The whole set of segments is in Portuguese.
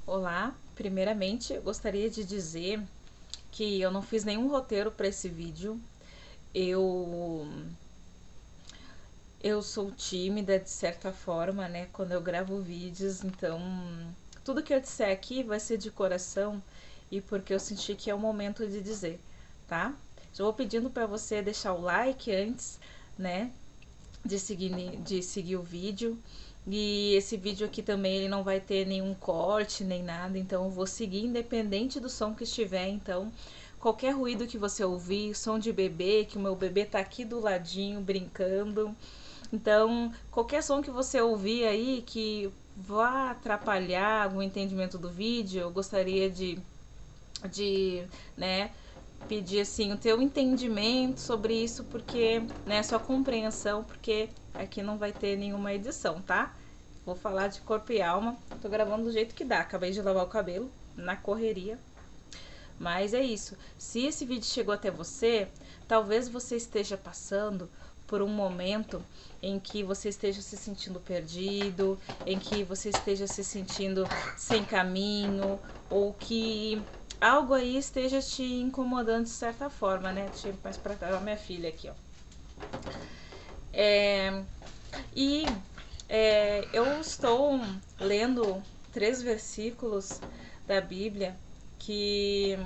Olá, primeiramente eu gostaria de dizer que eu não fiz nenhum roteiro para esse vídeo. Eu eu sou tímida de certa forma, né, quando eu gravo vídeos, então tudo que eu disser aqui vai ser de coração e porque eu senti que é o momento de dizer, tá? Já vou pedindo para você deixar o like antes, né, de seguir o vídeo. E esse vídeo aqui também ele não vai ter nenhum corte nem nada, então eu vou seguir independente do som que estiver. Então, qualquer ruído que você ouvir, som de bebê, que o meu bebê tá aqui do ladinho brincando. Então, qualquer som que você ouvir aí que vá atrapalhar o entendimento do vídeo, eu gostaria de né, pedir assim o teu entendimento sobre isso, porque, né, sua compreensão, porque aqui não vai ter nenhuma edição, tá? Vou falar de corpo e alma. Tô gravando do jeito que dá. Acabei de lavar o cabelo na correria. Mas é isso. Se esse vídeo chegou até você, talvez você esteja passando por um momento em que você esteja se sentindo perdido, em que você esteja se sentindo sem caminho, ou que algo aí esteja te incomodando de certa forma, né? Deixa eu ir mais pra cá, minha filha aqui, ó. É, e eu estou lendo 3 versículos da Bíblia que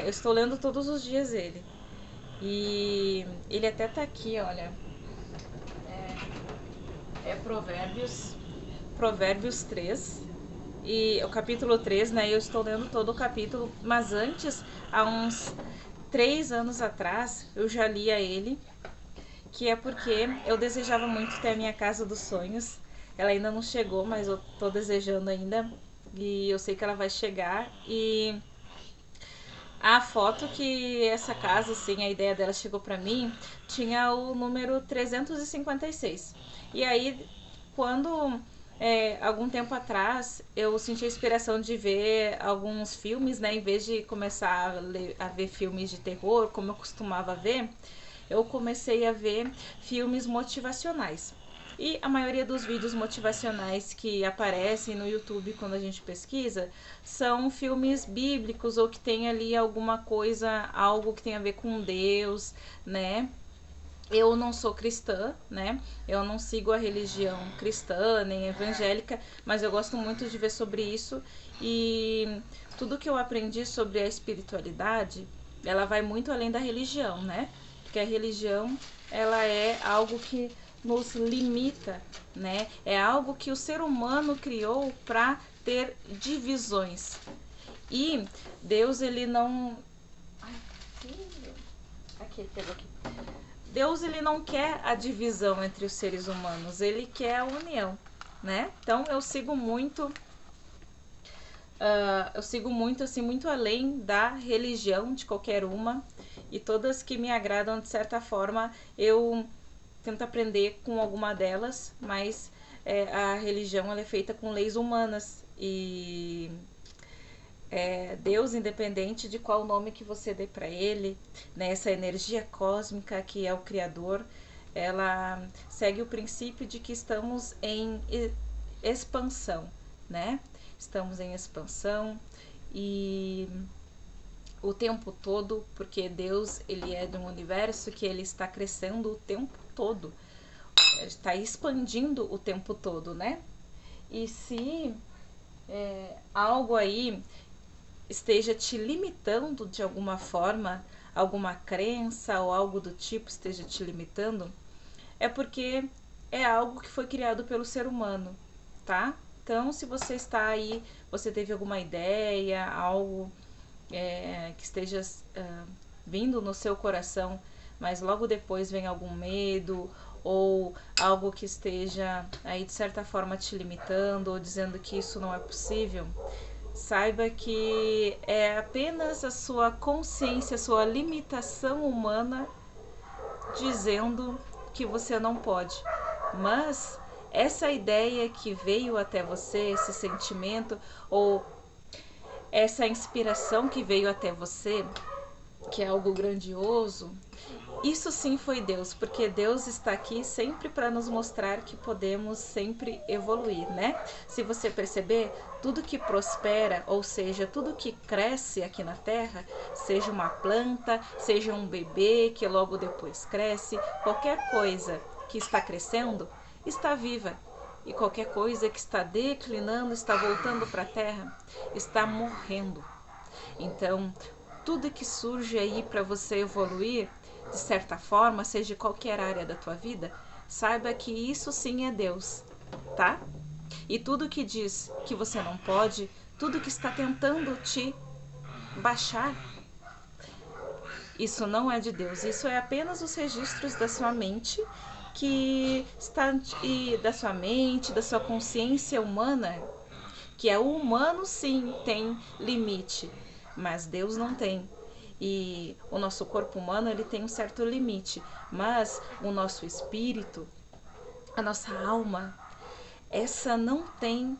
eu estou lendo todos os dias ele. E ele até tá aqui, olha. É Provérbios 3. E o capítulo 3, né? Eu estou lendo todo o capítulo, mas antes, há uns 3 anos atrás, eu já lia ele, que é porque eu desejava muito ter a minha casa dos sonhos. Ela ainda não chegou, mas eu tô desejando ainda. E eu sei que ela vai chegar. E a foto que essa casa, assim, a ideia dela chegou pra mim, tinha o número 356. E aí, quando algum tempo atrás eu senti a inspiração de ver alguns filmes, né? Em vez de começar a ver filmes de terror, como eu costumava ver, eu comecei a ver filmes motivacionais. E a maioria dos vídeos motivacionais que aparecem no YouTube quando a gente pesquisa são filmes bíblicos ou que tem ali alguma coisa, algo que tem a ver com Deus, né? Eu não sou cristã, né? Eu não sigo a religião cristã nem evangélica, mas eu gosto muito de ver sobre isso e tudo que eu aprendi sobre a espiritualidade, ela vai muito além da religião, né? Porque a religião, ela é algo que nos limita, né? É algo que o ser humano criou para ter divisões. E Deus, ele não. Ai, filho. Aqui, pegou aqui. Deus, ele não quer a divisão entre os seres humanos, ele quer a união, né? Então eu sigo muito assim, muito além da religião de qualquer uma, e todas que me agradam de certa forma eu tento aprender com alguma delas, mas a religião ela é feita com leis humanas e Deus, independente de qual nome que você dê para ele, né, essa energia cósmica que é o Criador, ela segue o princípio de que estamos em expansão, né? Estamos em expansão e o tempo todo, porque Deus ele é de um universo que ele está crescendo o tempo todo, está expandindo o tempo todo, né? E se algo aí esteja te limitando de alguma forma, alguma crença ou algo do tipo esteja te limitando, é porque é algo que foi criado pelo ser humano, tá? Então, se você está aí, você teve alguma ideia, algo que esteja vindo no seu coração, mas logo depois vem algum medo ou algo que esteja aí de certa forma te limitando ou dizendo que isso não é possível, saiba que é apenas a sua consciência, a sua limitação humana dizendo que você não pode. Mas essa ideia que veio até você, esse sentimento ou essa inspiração que veio até você, que é algo grandioso, Isso sim foi Deus, porque Deus está aqui sempre para nos mostrar que podemos sempre evoluir, né? Se você perceber, tudo que prospera, ou seja, tudo que cresce aqui na Terra, seja uma planta, seja um bebê que logo depois cresce, qualquer coisa que está crescendo está viva. E qualquer coisa que está declinando, está voltando para a Terra, está morrendo. Então, tudo que surge aí para você evoluir, de certa forma, seja qualquer área da tua vida, saiba que isso sim é Deus, tá? E tudo que diz que você não pode, tudo que está tentando te baixar, isso não é de Deus. Isso é apenas os registros da sua mente, que está e da sua mente, da sua consciência humana, que é o humano sim tem limite, mas Deus não tem. E o nosso corpo humano ele tem um certo limite, mas o nosso espírito, a nossa alma, essa não tem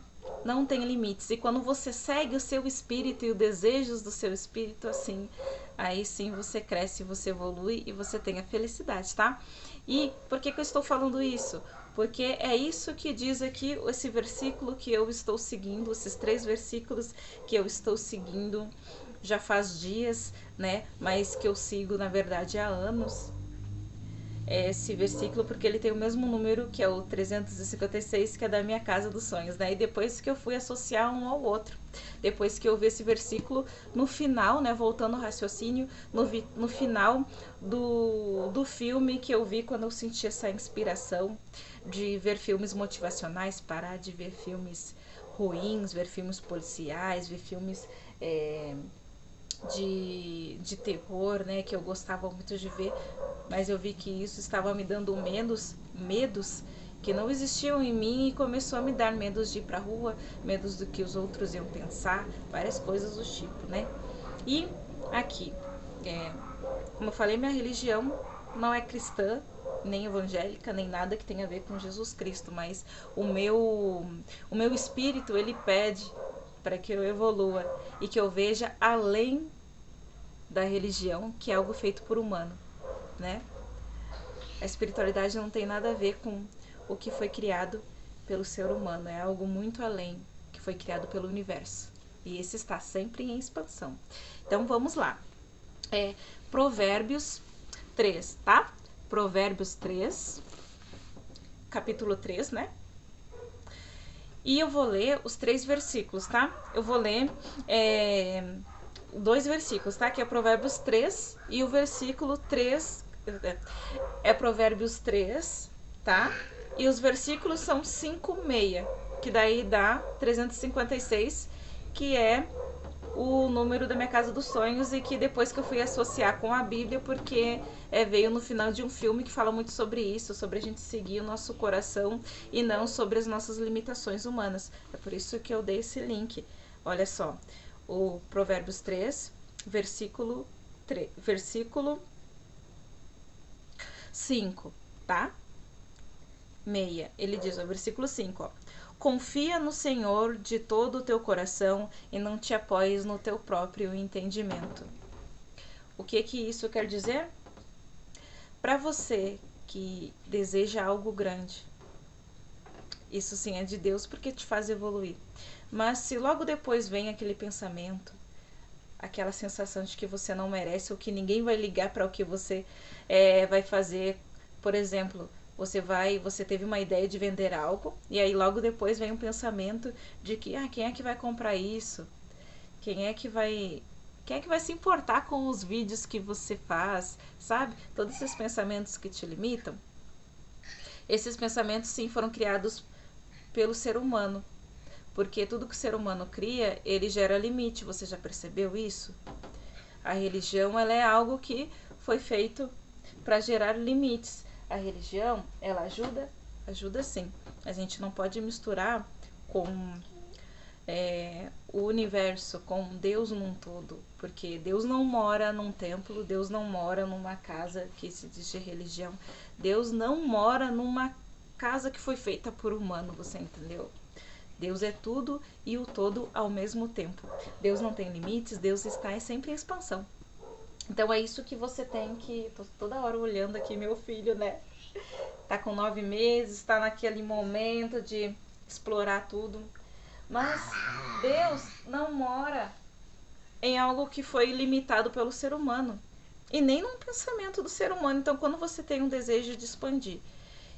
limites. E quando você segue o seu espírito e os desejos do seu espírito, assim, aí sim você cresce, você evolui e você tem a felicidade, tá? E por que eu estou falando isso? Porque é isso que diz aqui esse versículo que eu estou seguindo, esses 3 versículos que eu estou seguindo já faz dias, né? Mas que eu sigo, na verdade, há anos. Esse versículo porque ele tem o mesmo número que é o 356, que é da minha casa dos sonhos, né? E depois que eu fui associar um ao outro, depois que eu vi esse versículo no final, né? Voltando ao raciocínio, no final do filme que eu vi quando eu senti essa inspiração de ver filmes motivacionais, parar de ver filmes ruins, ver filmes policiais, ver filmes de terror, né, que eu gostava muito de ver, mas eu vi que isso estava me dando medos que não existiam em mim e começou a me dar medos de ir pra rua, medos do que os outros iam pensar, várias coisas do tipo, né? E aqui, como eu falei, minha religião não é cristã, nem evangélica, nem nada que tenha a ver com Jesus Cristo, mas o meu espírito, ele pede para que eu evolua e que eu veja além da religião, que é algo feito por humano, né? A espiritualidade não tem nada a ver com o que foi criado pelo ser humano, é algo muito além, que foi criado pelo universo. E esse está sempre em expansão. Então vamos lá. Provérbios 3, tá? Provérbios 3, capítulo 3, né? E eu vou ler os 3 versículos, tá? Eu vou ler 2 versículos, tá? Que é Provérbios 3 e o versículo 3 é Provérbios 3, tá? E os versículos são 5, 6, que daí dá 356, que é o número da minha casa dos sonhos e que depois que eu fui associar com a Bíblia, porque veio no final de um filme que fala muito sobre isso, sobre a gente seguir o nosso coração e não sobre as nossas limitações humanas. É por isso que eu dei esse link. Olha só, o Provérbios 3, versículo 5, tá? Meia. Ele diz, o versículo 5, ó. Confia no Senhor de todo o teu coração e não te apoies no teu próprio entendimento. O que isso quer dizer? Para você que deseja algo grande, isso sim é de Deus porque te faz evoluir. Mas se logo depois vem aquele pensamento, aquela sensação de que você não merece ou que ninguém vai ligar para o que você vai fazer, por exemplo, você teve uma ideia de vender algo e aí logo depois vem um pensamento de que quem é que vai comprar isso? Quem é que vai se importar com os vídeos que você faz, sabe? Todos esses pensamentos que te limitam. Esses pensamentos sim foram criados pelo ser humano, porque tudo que o ser humano cria, ele gera limite. Você já percebeu isso? A religião, ela é algo que foi feito para gerar limites. A religião, ela ajuda sim. A gente não pode misturar com o universo, com Deus num todo, porque Deus não mora num templo, Deus não mora numa casa que se diz de religião, Deus não mora numa casa que foi feita por humano, você entendeu? Deus é tudo e o todo ao mesmo tempo. Deus não tem limites, Deus está sempre em expansão. Então é isso que você tem que... Tô toda hora olhando aqui meu filho, né? Tá com 9 meses, tá naquele momento de explorar tudo. Mas Deus não mora em algo que foi limitado pelo ser humano. E nem num pensamento do ser humano. Então quando você tem um desejo de expandir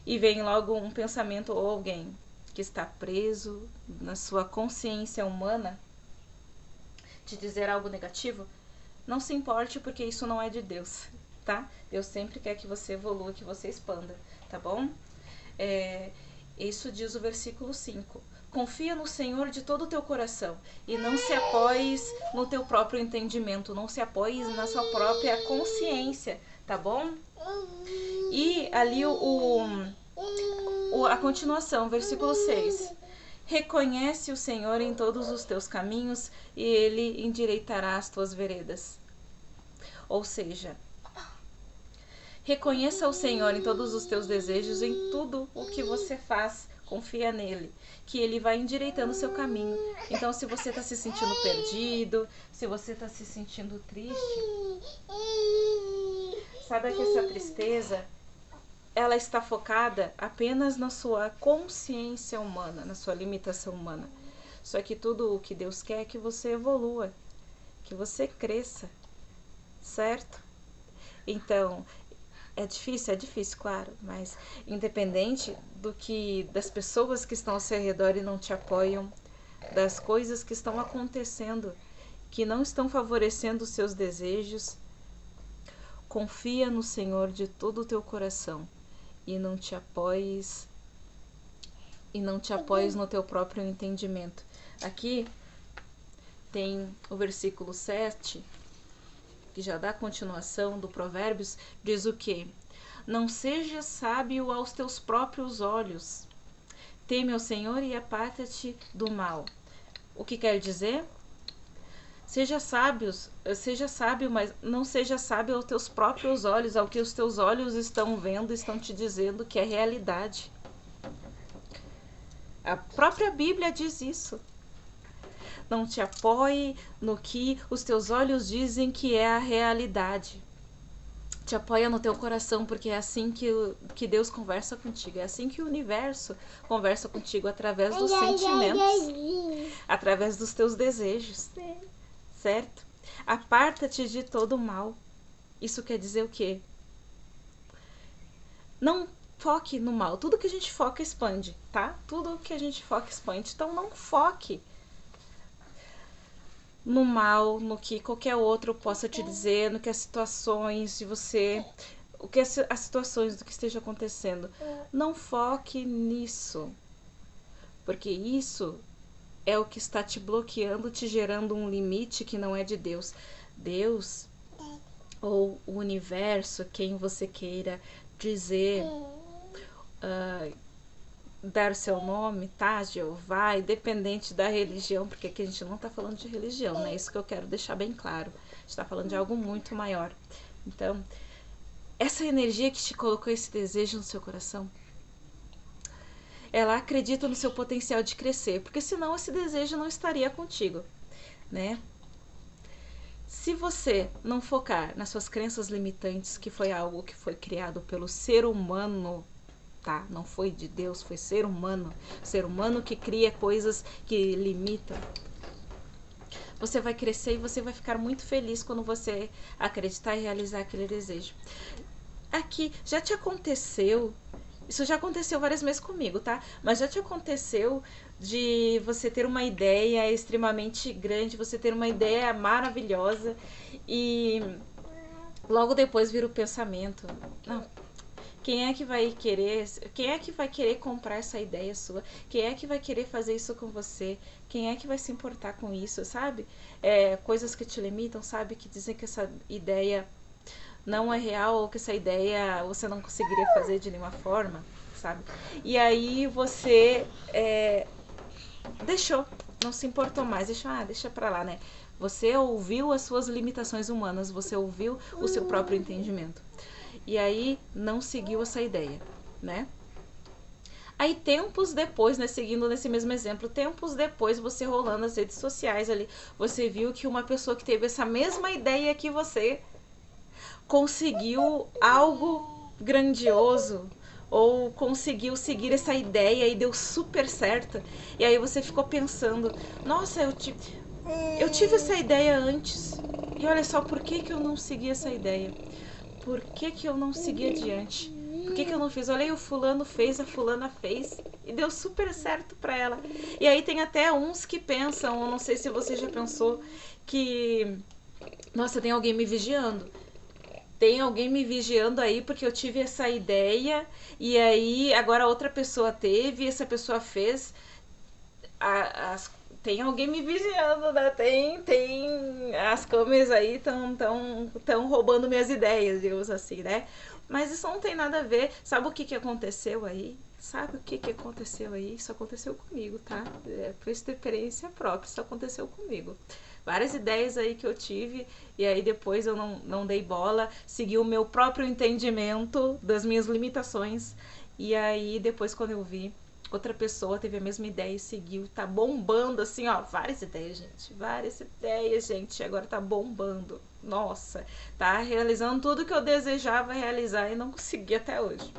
e vem logo um pensamento ou alguém que está preso na sua consciência humana de dizer algo negativo, não se importe, porque isso não é de Deus, tá? Deus sempre quer que você evolua, que você expanda, tá bom? Isso diz o versículo 5. Confia no Senhor de todo o teu coração e não se apoies no teu próprio entendimento, não se apoies na sua própria consciência, tá bom? E ali a continuação, versículo 6. Reconhece o Senhor em todos os teus caminhos e Ele endireitará as tuas veredas. Ou seja, reconheça o Senhor em todos os teus desejos, em tudo o que você faz. Confia nele, que ele vai endireitando o seu caminho. Então, se você está se sentindo perdido, se você está se sentindo triste, saiba que essa tristeza, ela está focada apenas na sua consciência humana, na sua limitação humana. Só que tudo o que Deus quer é que você evolua, que você cresça, certo? Então, é difícil, claro, mas independente do que das pessoas que estão ao seu redor e não te apoiam, das coisas que estão acontecendo, que não estão favorecendo os seus desejos, confia no Senhor de todo o teu coração e não te apoies no teu próprio entendimento. Aqui tem o versículo 7, que já dá continuação do Provérbios, diz o quê? Não seja sábio aos teus próprios olhos. Teme ao Senhor e aparta-te do mal. O que quer dizer? Seja sábio, mas não seja sábio aos teus próprios olhos, ao que os teus olhos estão vendo, estão te dizendo que é realidade. A própria Bíblia diz isso. Não te apoie no que os teus olhos dizem que é a realidade. Te apoia no teu coração, porque é assim que Deus conversa contigo. É assim que o universo conversa contigo, através dos sentimentos, através dos teus desejos, certo? Aparta-te de todo mal. Isso quer dizer o quê? Não foque no mal. Tudo que a gente foca expande, tá? Tudo que a gente foca expande. Então não foque no mal, no que qualquer outro possa te dizer, no que as situações de você, o que as situações do que esteja acontecendo. Não foque nisso, porque isso é o que está te bloqueando, te gerando um limite que não é de Deus. Deus, ou o universo, quem você queira dizer, dar seu nome, tá? Jeová, independente da religião, porque aqui a gente não está falando de religião, né? Isso que eu quero deixar bem claro. A gente está falando de algo muito maior. Então, essa energia que te colocou esse desejo no seu coração, ela acredita no seu potencial de crescer, porque senão esse desejo não estaria contigo, né? Se você não focar nas suas crenças limitantes, que foi algo que foi criado pelo ser humano, tá? Não foi de Deus, foi ser humano. Ser humano que cria coisas que limitam. Você vai crescer e você vai ficar muito feliz quando você acreditar e realizar aquele desejo. Aqui, já te aconteceu, isso já aconteceu várias vezes comigo, tá? Mas já te aconteceu de você ter uma ideia extremamente grande, você ter uma ideia maravilhosa e logo depois vira o pensamento: não, quem é que vai querer comprar essa ideia sua? Quem é que vai querer fazer isso com você? Quem é que vai se importar com isso, sabe? Coisas que te limitam, sabe? Que dizem que essa ideia não é real, ou que essa ideia você não conseguiria fazer de nenhuma forma, sabe? E aí você deixou, não se importou mais, deixa pra lá, né? Você ouviu as suas limitações humanas, você ouviu o seu próprio entendimento. E aí não seguiu essa ideia, né? Aí tempos depois, né, seguindo nesse mesmo exemplo, tempos depois, você rolando as redes sociais ali, você viu que uma pessoa que teve essa mesma ideia que você conseguiu algo grandioso, ou conseguiu seguir essa ideia e deu super certo. E aí você ficou pensando, nossa, eu tive essa ideia antes. E olha só, por que que eu não segui essa ideia? Por que que eu não segui adiante? Por que que eu não fiz? Olha aí, o fulano fez, a fulana fez e deu super certo pra ela. E aí tem até uns que pensam, eu não sei se você já pensou, que nossa, tem alguém me vigiando. Tem alguém me vigiando aí porque eu tive essa ideia e aí agora outra pessoa teve, essa pessoa fez. Tem alguém me vigiando, né? Tem as câmeras aí tão roubando minhas ideias, digamos assim, né? Mas isso não tem nada a ver. Sabe o que aconteceu aí? Sabe o que aconteceu aí? Isso aconteceu comigo, tá? Por experiência própria, isso aconteceu comigo. Várias ideias aí que eu tive e aí depois eu não dei bola, segui o meu próprio entendimento das minhas limitações e aí depois quando eu vi, outra pessoa teve a mesma ideia e seguiu, tá bombando assim, ó, várias ideias, gente, agora tá bombando, nossa, tá realizando tudo que eu desejava realizar e não consegui até hoje.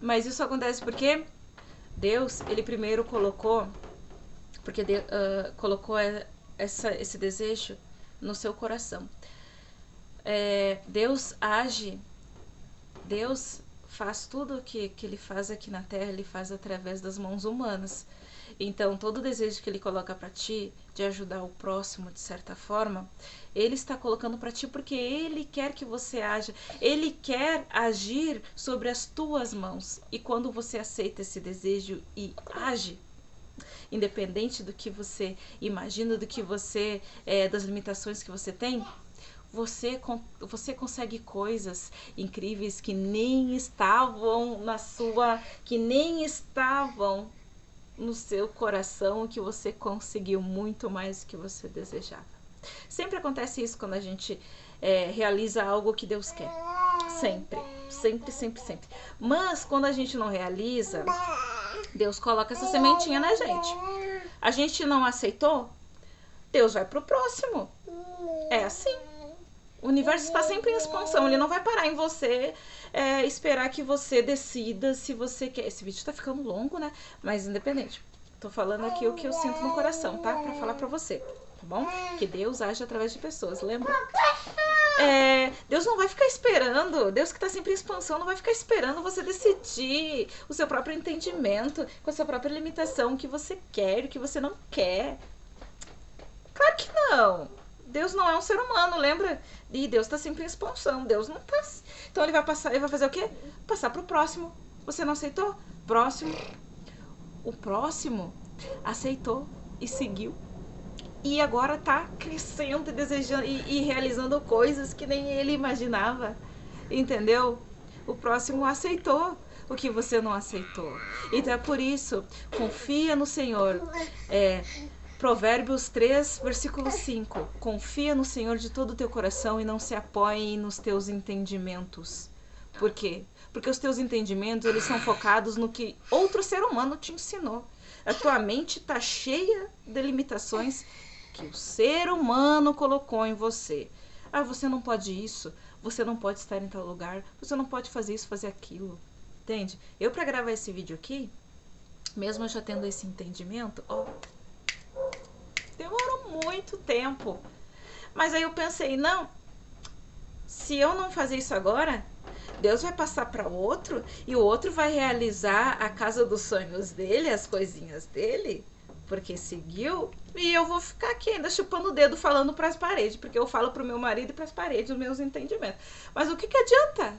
Mas isso acontece porque Deus, ele primeiro colocou, porque colocou esse desejo no seu coração. Deus age, Deus faz tudo que ele faz aqui na Terra, ele faz através das mãos humanas. Então, todo desejo que ele coloca para ti, de ajudar o próximo de certa forma, ele está colocando para ti porque ele quer que você haja, ele quer agir sobre as tuas mãos. E quando você aceita esse desejo e age, independente do que você imagina, do que você, das limitações que você tem, você consegue coisas incríveis que nem estavam que nem estavam no seu coração, que você conseguiu muito mais do que você desejava. Sempre acontece isso quando a gente realiza algo que Deus quer. Sempre, sempre, sempre, sempre. Mas quando a gente não realiza, Deus coloca essa sementinha na gente. A gente não aceitou, Deus vai pro próximo. É assim. O universo está sempre em expansão, ele não vai parar em você, esperar que você decida se você quer. Esse vídeo tá ficando longo, né? Mas independente. Tô falando aqui o que eu sinto no coração, tá? Pra falar pra você, tá bom? Que Deus age através de pessoas, lembra? Deus não vai ficar esperando, Deus que tá sempre em expansão não vai ficar esperando você decidir o seu próprio entendimento, com a sua própria limitação, o que você quer, o que você não quer. Claro que não. Deus não é um ser humano, lembra? E Deus tá sempre em expansão. Deus não tá. Então ele vai fazer o quê? Passar pro próximo. Você não aceitou? Próximo. O próximo aceitou e seguiu. E agora tá crescendo e desejando e realizando coisas que nem ele imaginava. Entendeu? O próximo aceitou o que você não aceitou. Então é por isso, confia no Senhor. Provérbios 3, versículo 5. Confia no Senhor de todo o teu coração e não se apoie nos teus entendimentos. Por quê? Porque os teus entendimentos, eles são focados no que outro ser humano te ensinou. A tua mente está cheia de limitações que o ser humano colocou em você. Ah, você não pode isso, você não pode estar em tal lugar, você não pode fazer isso, fazer aquilo. Entende? Eu, para gravar esse vídeo aqui, mesmo já tendo esse entendimento, demorou muito tempo. Mas aí eu pensei, não, se eu não fazer isso agora, Deus vai passar para outro e o outro vai realizar a casa dos sonhos dele, as coisinhas dele, porque seguiu, e eu vou ficar aqui ainda chupando o dedo falando para as paredes, porque eu falo para o meu marido e para as paredes os meus entendimentos. Mas o que adianta?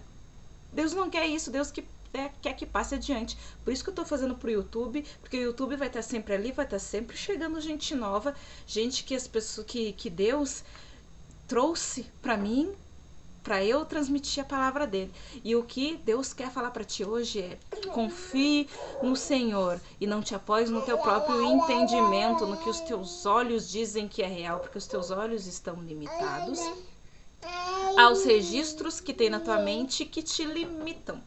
Deus não quer isso, Deus quer que passe adiante. Por isso que eu tô fazendo pro YouTube, porque o YouTube vai estar sempre ali, vai estar sempre chegando gente nova, gente que as pessoas que Deus trouxe para mim, para eu transmitir a palavra dele. E o que Deus quer falar para ti hoje é: confie no Senhor e não te apoies no teu próprio entendimento, no que os teus olhos dizem que é real, porque os teus olhos estão limitados aos registros que tem na tua mente que te limitam.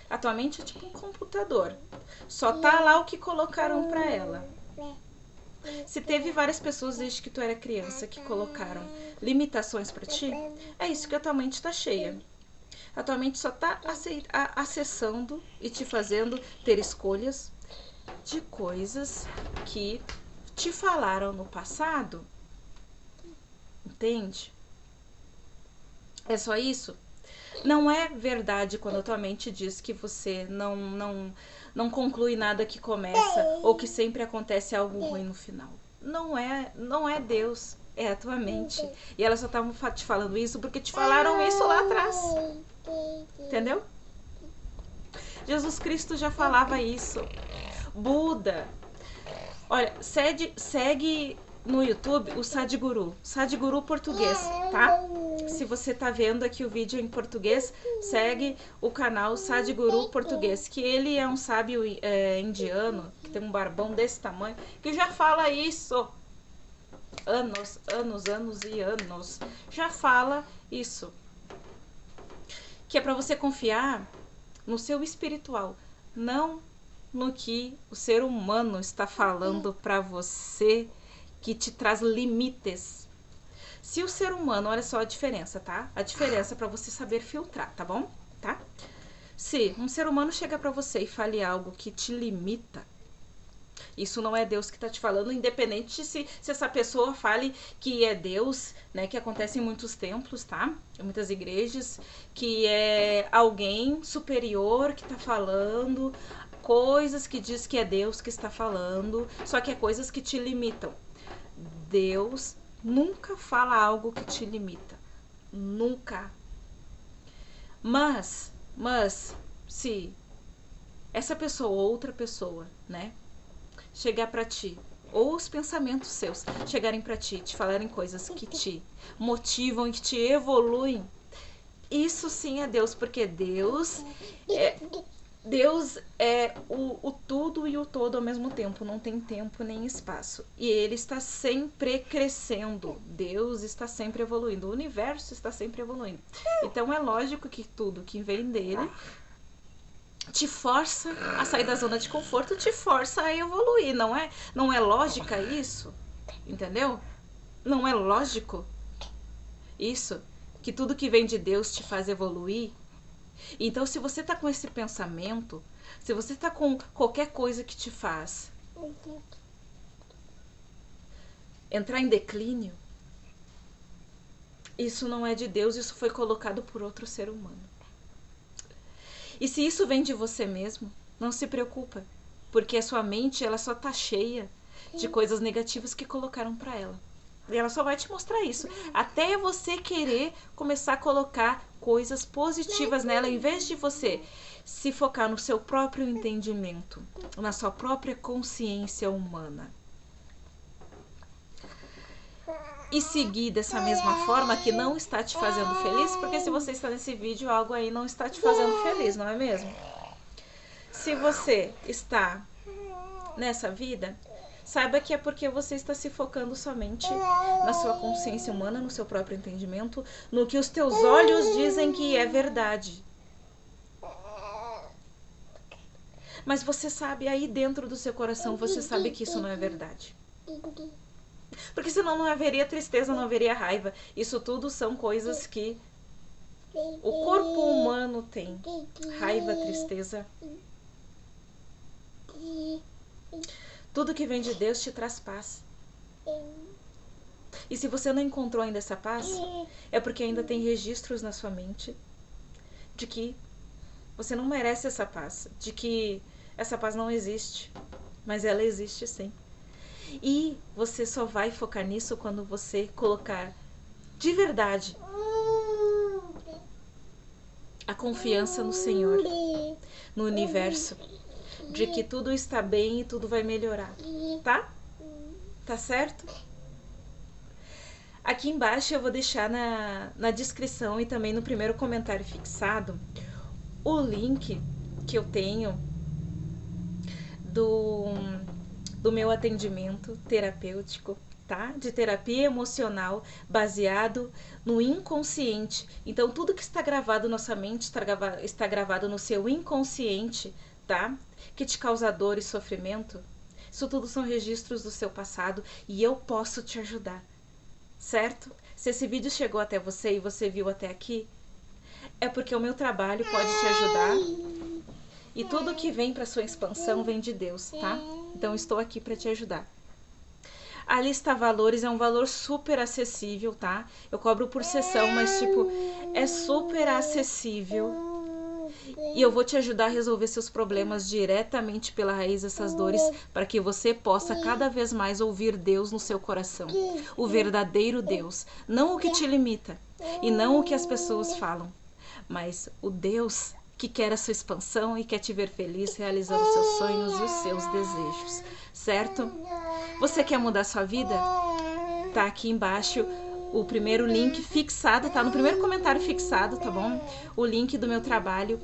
A tua mente é tipo um computador. Só tá lá o que colocaram pra ela. Se teve várias pessoas desde que tu era criança que colocaram limitações para ti, é isso que a tua mente está cheia. A tua mente só está acessando e te fazendo ter escolhas de coisas que te falaram no passado. Entende? É só isso? Não é verdade quando a tua mente diz que você não conclui nada que começa ou que sempre acontece algo ruim no final. Não é Deus, é a tua mente. E ela só estava te falando isso porque te falaram isso lá atrás. Entendeu? Jesus Cristo já falava isso. Buda. Olha, segue no YouTube o Sadhguru português, tá? Se você tá vendo aqui o vídeo em português, segue o canal Sadhguru português, que ele é um sábio indiano, que tem um barbão desse tamanho, que já fala isso. Anos e anos. Já fala isso. Que é pra você confiar no seu espiritual, não no que o ser humano está falando pra você, que te traz limites. Se o ser humano, olha só a diferença, tá? A diferença para você saber filtrar, tá bom? Tá? Se um ser humano chega para você e fale algo que te limita, isso não é Deus que tá te falando, independente se essa pessoa fale que é Deus, né? Que acontece em muitos templos, tá? Em muitas igrejas, que é alguém superior que tá falando coisas que diz que é Deus que está falando, só que é coisas que te limitam. Deus nunca fala algo que te limita. Nunca. Mas, se essa pessoa ou outra pessoa, né, chegar pra ti, ou os pensamentos seus chegarem pra ti, te falarem coisas que te motivam e que te evoluem, isso sim é Deus, porque Deus é o tudo e o todo ao mesmo tempo, não tem tempo nem espaço. E ele está sempre crescendo, Deus está sempre evoluindo, o universo está sempre evoluindo. Então é lógico que tudo que vem dele te força a sair da zona de conforto, te força a evoluir, não é lógica isso? Entendeu? Não é lógico isso? Que tudo que vem de Deus te faz evoluir? Então, se você tá com esse pensamento, se você tá com qualquer coisa que te faz entrar em declínio, isso não é de Deus, isso foi colocado por outro ser humano. E se isso vem de você mesmo, não se preocupa, porque a sua mente ela só tá cheia de coisas negativas que colocaram para ela. E ela só vai te mostrar isso. Até você querer começar a colocar coisas positivas nela, em vez de você se focar no seu próprio entendimento, na sua própria consciência humana. E seguir dessa mesma forma que não está te fazendo feliz, porque se você está nesse vídeo, algo aí não está te fazendo feliz, não é mesmo? Se você está nessa vida, saiba que é porque você está se focando somente na sua consciência humana, no seu próprio entendimento, no que os teus olhos dizem que é verdade. Mas você sabe, aí dentro do seu coração, você sabe que isso não é verdade. Porque senão não haveria tristeza, não haveria raiva. Isso tudo são coisas que o corpo humano tem. Raiva, tristeza. Tudo que vem de Deus te traz paz. E se você não encontrou ainda essa paz, é porque ainda tem registros na sua mente de que você não merece essa paz, de que essa paz não existe, mas ela existe sim. E você só vai focar nisso quando você colocar de verdade a confiança no Senhor, no universo, de que tudo está bem e tudo vai melhorar, tá? Tá certo? Aqui embaixo eu vou deixar na descrição e também no primeiro comentário fixado o link que eu tenho do meu atendimento terapêutico, tá? De terapia emocional baseado no inconsciente. Então, tudo que está gravado na sua mente está gravado no seu inconsciente, tá? Que te causa dor e sofrimento. Isso tudo são registros do seu passado e eu posso te ajudar. certo? Se esse vídeo chegou até você e você viu até aqui, é porque o meu trabalho pode te ajudar e tudo que vem para sua expansão vem de Deus, tá? Então estou aqui para te ajudar. A lista valores é um valor super acessível, tá? Eu cobro por sessão, mas tipo, é super acessível. E eu vou te ajudar a resolver seus problemas diretamente pela raiz dessas dores, para que você possa cada vez mais ouvir Deus no seu coração. O verdadeiro Deus. Não o que te limita e não o que as pessoas falam, mas o Deus que quer a sua expansão e quer te ver feliz, realizando os seus sonhos e os seus desejos, certo? Você quer mudar sua vida? Tá aqui embaixo o primeiro link fixado, tá no primeiro comentário fixado, tá bom? O link do meu trabalho com